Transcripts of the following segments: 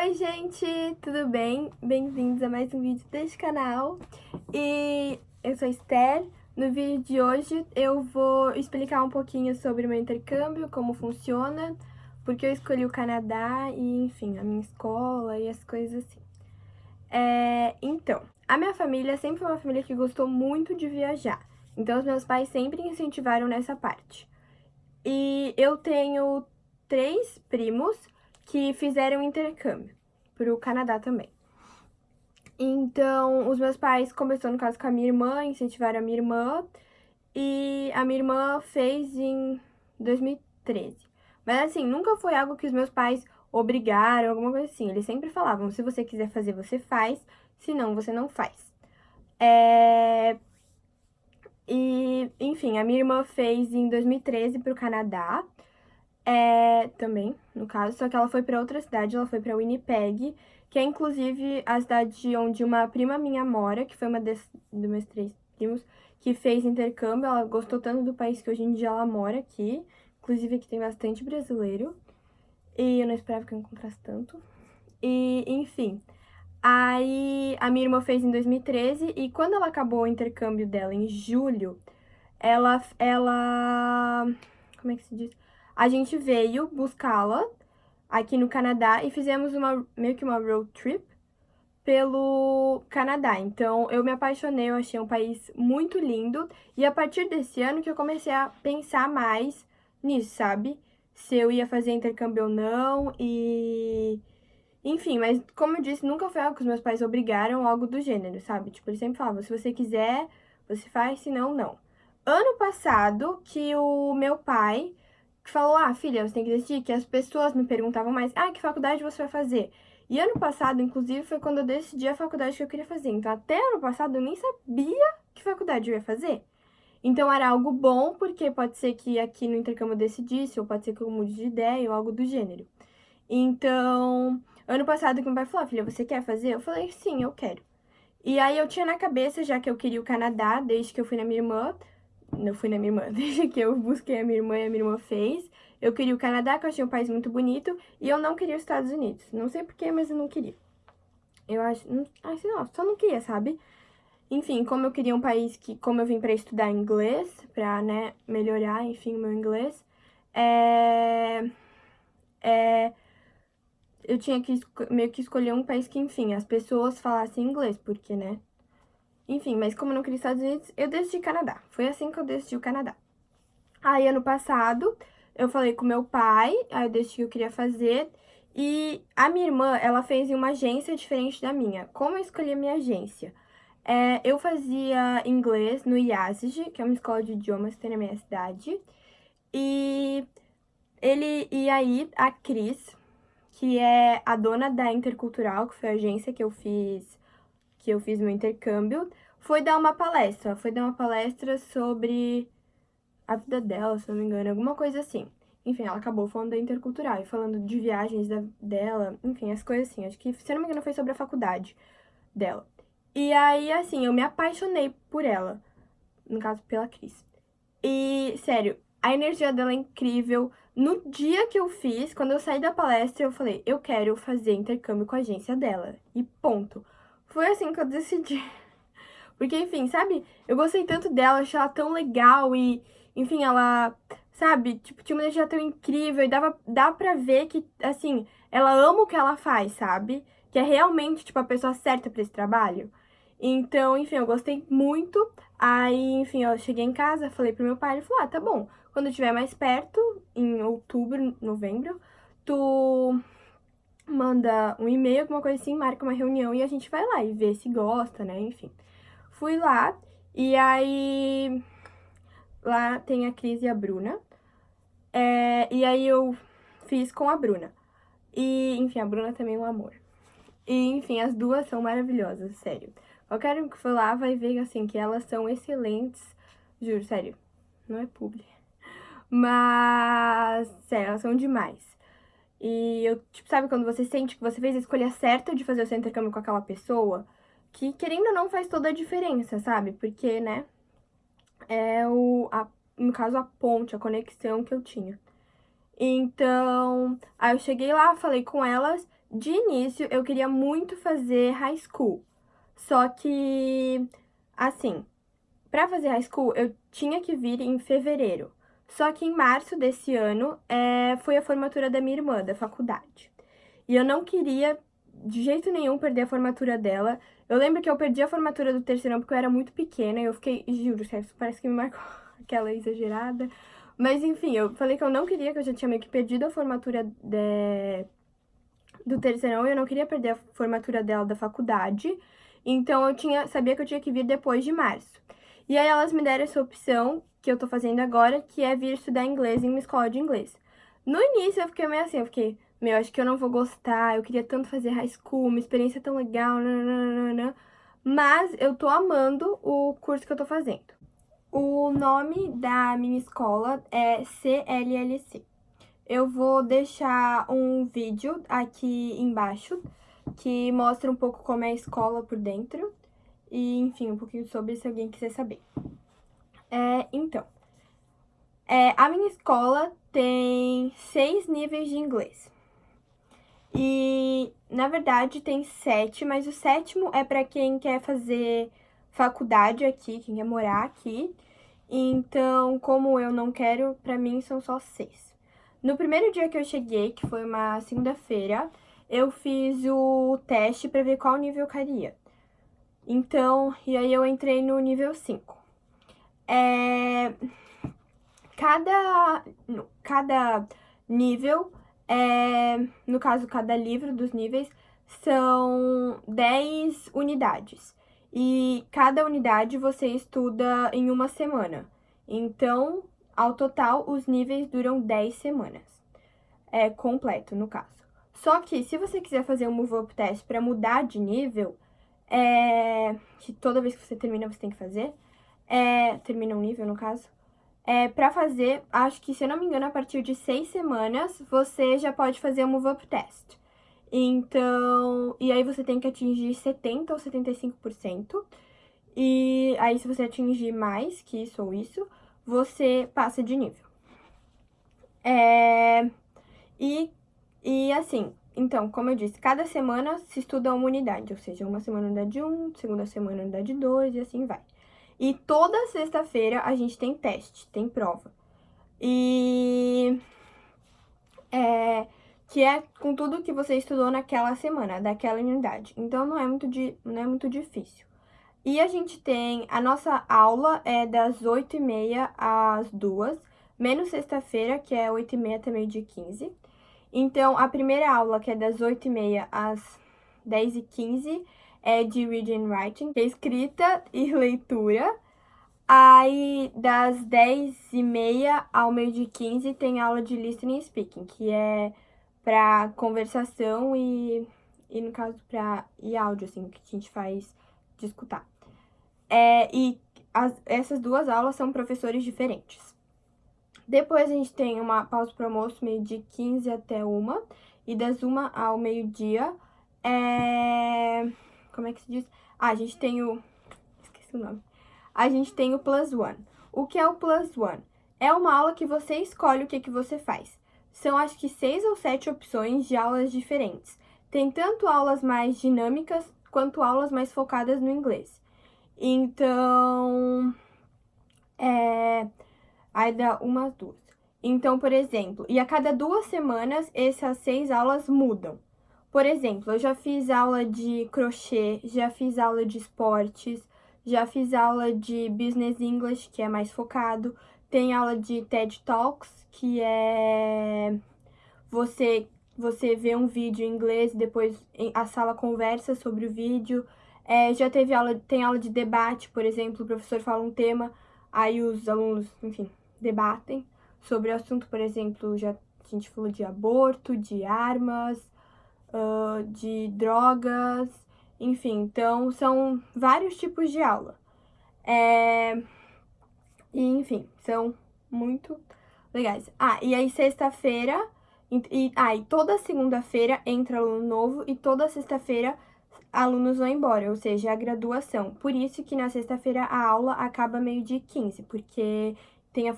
Oi, gente, tudo bem? Bem-vindos a mais um vídeo deste canal. E eu sou a Esther. No vídeo de hoje eu vou explicar um pouquinho sobre o meu intercâmbio, como funciona, porque eu escolhi o Canadá e, enfim, a minha escola e as coisas assim. Então, a minha família sempre foi uma família que gostou muito de viajar. Então, os meus pais sempre incentivaram nessa parte. E eu tenho 3 primos que fizeram intercâmbio pro Canadá também. Então, os meus pais começaram, no caso, com a minha irmã, incentivaram a minha irmã, e a minha irmã fez em 2013. Mas assim, nunca foi algo que os meus pais obrigaram, alguma coisa assim. Eles sempre falavam, se você quiser fazer, você faz, se não, você não faz. E, enfim, a minha irmã fez em 2013 pro Canadá. Também, no caso, só que ela foi pra outra cidade, ela foi pra Winnipeg, que é inclusive a cidade onde uma prima minha mora, que foi uma dos meus 3 primos, que fez intercâmbio. Ela gostou tanto do país que hoje em dia ela mora aqui, inclusive aqui tem bastante brasileiro, e eu não esperava que eu encontrasse tanto. E, enfim, aí a minha irmã fez em 2013, e quando ela acabou o intercâmbio dela em julho, ela, como é que se diz? A gente veio buscá-la aqui no Canadá e fizemos meio que uma road trip pelo Canadá. Então, eu me apaixonei, eu achei um país muito lindo. E a partir desse ano que eu comecei a pensar mais nisso, sabe? Se eu ia fazer intercâmbio ou não e... Enfim, mas como eu disse, nunca foi algo que os meus pais obrigaram, algo do gênero, sabe? Tipo, eles sempre falavam, se você quiser, você faz, se não, não. Ano passado, que o meu pai falou, filha, você tem que decidir, que as pessoas me perguntavam mais, que faculdade você vai fazer? E ano passado, inclusive, foi quando eu decidi a faculdade que eu queria fazer. Então, até ano passado, eu nem sabia que faculdade eu ia fazer. Então, era algo bom, porque pode ser que aqui no intercâmbio eu decidisse, ou pode ser que eu mude de ideia, ou algo do gênero. Então, ano passado, que meu pai falou, filha, você quer fazer? Eu falei, sim, eu quero. E aí, eu tinha na cabeça, já que eu queria o Canadá, desde que eu fui na minha irmã, não fui na minha irmã, desde que eu busquei a minha irmã e a minha irmã fez. Eu queria o Canadá, que eu achei um país muito bonito, e eu não queria os Estados Unidos. Não sei porquê, mas eu não queria. Eu acho, não, só não queria, sabe? Enfim, como eu queria um país que, como eu vim pra estudar inglês, pra, né, melhorar, enfim, o meu inglês, eu tinha que meio que escolher um país que, enfim, as pessoas falassem inglês, porque, né? Enfim, mas como eu não queria Estados Unidos, eu decidi Canadá. Foi assim que eu decidi o Canadá. Aí, ano passado, eu falei com meu pai, aí eu decidi que eu queria fazer. E a minha irmã, ela fez em uma agência diferente da minha. Como eu escolhi a minha agência? Eu fazia inglês no IASG, que é uma escola de idiomas que tem na minha cidade. E aí, a Cris, que é a dona da Intercultural, que foi a agência que eu fiz meu intercâmbio, foi dar uma palestra. Foi dar uma palestra sobre a vida dela, se não me engano, alguma coisa assim. Enfim, ela acabou falando da Intercultural e falando de viagens dela, enfim, as coisas assim. Acho que, se eu não me engano, foi sobre a faculdade dela. E aí, assim, eu me apaixonei por ela, no caso, pela Cris. E, sério, a energia dela é incrível. No dia que eu fiz, quando eu saí da palestra, eu falei, eu quero fazer intercâmbio com a agência dela. E ponto. Foi assim que eu decidi. Porque, enfim, sabe? Eu gostei tanto dela, achei ela tão legal e, enfim, ela, sabe? Tipo, tinha uma energia tão incrível e dá pra ver que, assim, ela ama o que ela faz, sabe? Que é realmente, tipo, a pessoa certa pra esse trabalho. Então, enfim, eu gostei muito. Aí, enfim, eu cheguei em casa, falei pro meu pai, ele falou, tá bom, quando eu estiver mais perto, em outubro, novembro, tu manda um e-mail, alguma coisa assim, marca uma reunião e a gente vai lá e vê se gosta, né, enfim. Fui lá, e aí lá tem a Cris e a Bruna, e aí eu fiz com a Bruna. E, enfim, a Bruna também é um amor. E, enfim, as duas são maravilhosas, sério. Qualquer um que for lá vai ver, assim, que elas são excelentes. Juro, sério. Não é publi. Mas, sério, elas são demais. E eu, tipo, sabe quando você sente que você fez a escolha certa de fazer o seu intercâmbio com aquela pessoa? Que, querendo ou não, faz toda a diferença, sabe? Porque, né, no caso, a ponte, a conexão que eu tinha. Então, aí eu cheguei lá, falei com elas, De início, eu queria muito fazer high school. Só que, assim, pra fazer high school, eu tinha que vir em fevereiro. Só que em março desse ano, foi a formatura da minha irmã, da faculdade. E eu não queria, de jeito nenhum, perder a formatura dela. Eu lembro que eu perdi a formatura do terceirão porque eu era muito pequena. E eu fiquei, juro, sério, parece que me marcou aquela exagerada. Mas enfim, eu falei que eu não queria, que eu já tinha meio que perdido a formatura do terceirão e eu não queria perder a formatura dela da faculdade. Então sabia que eu tinha que vir depois de março. E aí elas me deram essa opção que eu tô fazendo agora, que é vir estudar inglês em uma escola de inglês. No início eu fiquei meio assim, eu fiquei, meu, acho que eu não vou gostar, eu queria tanto fazer high school, uma experiência tão legal, nananana. Mas eu tô amando o curso que eu tô fazendo. O nome da minha escola é CLLC. Eu vou deixar um vídeo aqui embaixo que mostra um pouco como é a escola por dentro e, enfim, um pouquinho sobre se alguém quiser saber. Então, a minha escola tem 6 níveis de inglês. E, na verdade, tem 7, mas o sétimo é para quem quer fazer faculdade aqui, quem quer morar aqui. Então, como eu não quero, pra mim são só 6. No primeiro dia que eu cheguei, que foi uma segunda-feira, eu fiz o teste pra ver qual nível eu caía. Então, e aí eu entrei no nível 5. Cada nível, no caso, cada livro dos níveis, são 10 unidades. E cada unidade você estuda em uma semana. Então, ao total, os níveis duram 10 semanas. É completo, no caso. Só que, se você quiser fazer um move-up test para mudar de nível, que toda vez que você termina, você tem que fazer, termina um nível, no caso, pra fazer, acho que, se eu não me engano, a partir de 6 semanas, você já pode fazer o Move Up Test. Então, e aí você tem que atingir 70% ou 75%. E aí, se você atingir mais que isso ou isso, você passa de nível. E assim, então, como eu disse, cada semana se estuda uma unidade, ou seja, uma semana unidade 1, segunda semana unidade 2 e assim vai. E toda sexta-feira a gente tem teste, tem prova. E que é com tudo que você estudou naquela semana, daquela unidade. Então não é muito difícil. E a gente tem, a nossa aula é das 8h30 às 2h, menos sexta-feira, que é 8h30 até meio-dia e 15. Então, a primeira aula, que é das 8h30 às 10h15, é de Reading and Writing, que é escrita e leitura. Aí, das 10h30 ao meio-dia e 15, tem aula de Listening and Speaking, que é pra conversação e no caso, e áudio, assim, que a gente faz de escutar. Essas duas aulas são professores diferentes. Depois a gente tem uma pausa pro almoço, meio-dia 15 até 1h, e das 1h ao meio-dia, como é que se diz? A gente tem esqueci o nome. A gente tem o Plus One. O que é o Plus One? É uma aula que você escolhe o que você faz. São, acho que, 6 ou 7 opções de aulas diferentes. Tem tanto aulas mais dinâmicas, quanto aulas mais focadas no inglês. Então, aí dá umas duas. Então, por exemplo, e a cada 2 semanas, essas 6 aulas mudam. Por exemplo, eu já fiz aula de crochê, já fiz aula de esportes, já fiz aula de Business English, que é mais focado. Tem aula de TED Talks, que é você vê um vídeo em inglês e depois a sala conversa sobre o vídeo. Já tem aula de debate, por exemplo, o professor fala um tema, aí os alunos, enfim, debatem sobre o assunto. Por exemplo, a gente falou de aborto, de armas, de drogas, enfim. Então, são vários tipos de aula. E, enfim, são muito legais. E aí sexta-feira, e toda segunda-feira entra aluno novo e toda sexta-feira alunos vão embora, ou seja, a graduação. Por isso que na sexta-feira a aula acaba meio-dia 15, porque tem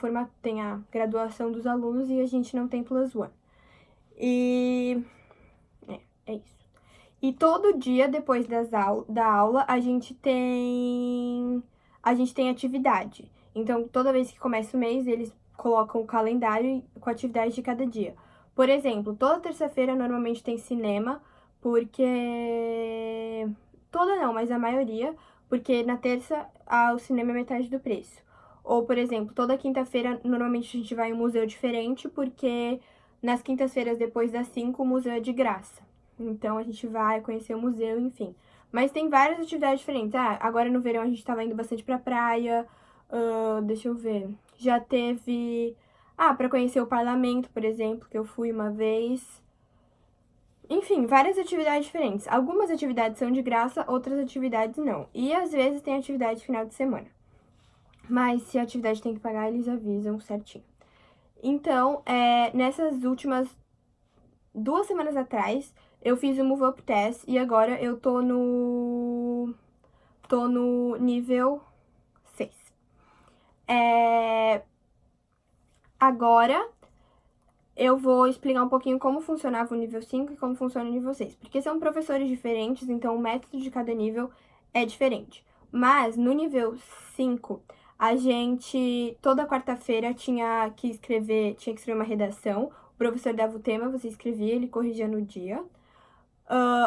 a graduação dos alunos e a gente não tem plus one. E É isso. E todo dia, depois da aula, a gente tem atividade. Então, toda vez que começa o mês, eles colocam o calendário com atividades de cada dia. Por exemplo, toda terça-feira normalmente tem cinema, porque... Toda não, mas a maioria, porque na terça o cinema é metade do preço. Ou, por exemplo, toda quinta-feira normalmente a gente vai em um museu diferente, porque nas quintas-feiras depois das 5 o museu é de graça. Então a gente vai conhecer o museu, enfim. Mas tem várias atividades diferentes. Agora no verão a gente tava indo bastante pra praia. Deixa eu ver. Já teve... pra conhecer o parlamento, por exemplo, que eu fui uma vez. Enfim, várias atividades diferentes. Algumas atividades são de graça, outras atividades não. E às vezes tem atividade final de semana. Mas se a atividade tem que pagar, eles avisam certinho. Então, nessas últimas 2 semanas atrás, eu fiz o Move Up Test e agora eu tô no nível 6. Agora eu vou explicar um pouquinho como funcionava o nível 5 e como funciona o nível 6, porque são professores diferentes, então o método de cada nível é diferente. Mas no nível 5, a gente toda quarta-feira tinha que escrever uma redação. O professor dava o tema, você escrevia, ele corrigia no dia.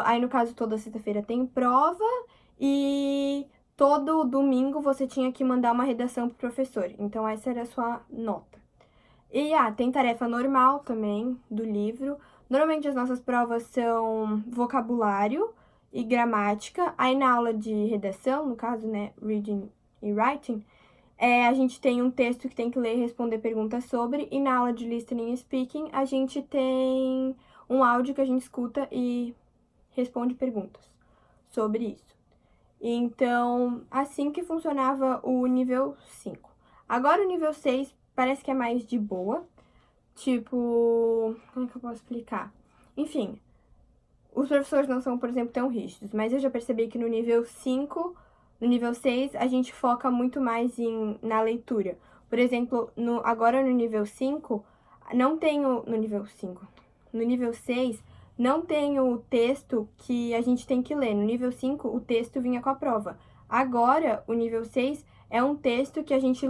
Aí, no caso, toda sexta-feira tem prova e todo domingo você tinha que mandar uma redação pro professor. Então, essa era a sua nota. E, tem tarefa normal também do livro. Normalmente, as nossas provas são vocabulário e gramática. Aí, na aula de redação, no caso, né, reading e writing, a gente tem um texto que tem que ler e responder perguntas sobre. E na aula de listening e speaking, a gente tem um áudio que a gente escuta e responde perguntas sobre isso. Então, assim que funcionava o nível 5. Agora o nível 6 parece que é mais de boa. Tipo, como é que eu posso explicar? Enfim, os professores não são, por exemplo, tão rígidos, mas eu já percebi que no nível 5, no nível 6, a gente foca muito mais na leitura. Por exemplo, agora no nível 5, não tenho... No nível 5. No nível 6, não tem o texto que a gente tem que ler. No nível 5, o texto vinha com a prova. Agora, o nível 6 é um texto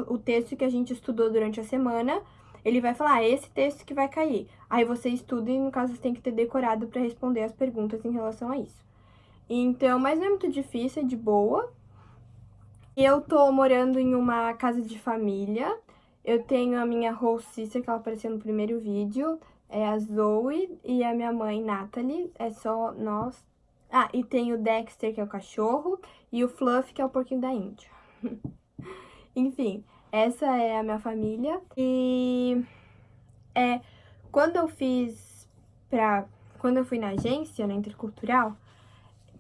o texto que a gente estudou durante a semana. Ele vai falar, esse texto que vai cair. Aí você estuda e, no caso, você tem que ter decorado para responder as perguntas em relação a isso. Então, mas não é muito difícil, é de boa. Eu tô morando em uma casa de família. Eu tenho a minha host sister, que ela apareceu no primeiro vídeo. É a Zoe e a minha mãe, Natalie. É só nós. E tem o Dexter, que é o cachorro. E o Fluff, que é o porquinho da Índia. Enfim, essa é a minha família. E quando eu fui na agência, na Intercultural,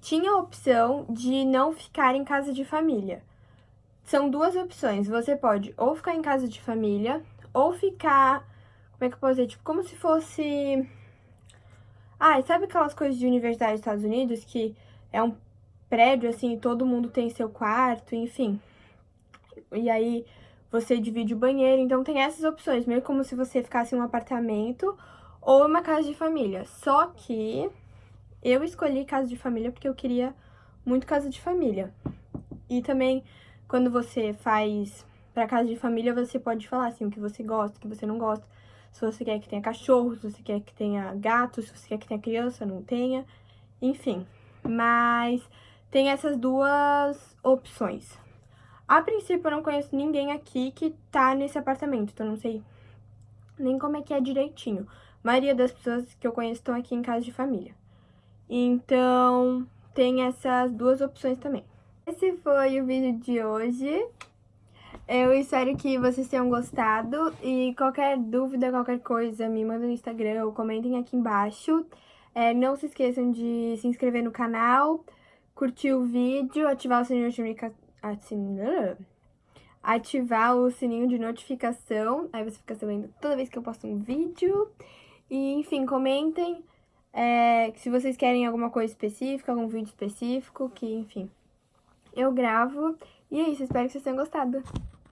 tinha a opção de não ficar em casa de família. São 2 opções. Você pode ou ficar em casa de família, ou ficar... Como é que eu posso dizer? Tipo, como se fosse... sabe aquelas coisas de universidade dos Estados Unidos, que é um prédio, assim, e todo mundo tem seu quarto, enfim. E aí você divide o banheiro, então tem essas opções, meio como se você ficasse em um apartamento ou uma casa de família. Só que eu escolhi casa de família porque eu queria muito casa de família. E também, quando você faz pra casa de família, você pode falar assim, o que você gosta, o que você não gosta. Se você quer que tenha cachorro, se você quer que tenha gato, se você quer que tenha criança, não tenha. Enfim, mas tem essas 2 opções. A princípio, eu não conheço ninguém aqui que tá nesse apartamento, então não sei nem como é que é direitinho. A maioria das pessoas que eu conheço estão aqui em casa de família. Então, tem essas 2 opções também. Esse foi o vídeo de hoje. Eu espero que vocês tenham gostado. E qualquer dúvida, qualquer coisa, me manda no Instagram ou comentem aqui embaixo. Não se esqueçam de se inscrever no canal, curtir o vídeo, ativar o sininho de notificação. Aí você fica sabendo toda vez que eu posto um vídeo. E, enfim, comentem se vocês querem alguma coisa específica, algum vídeo específico, que, enfim, eu gravo. E é isso, espero que vocês tenham gostado.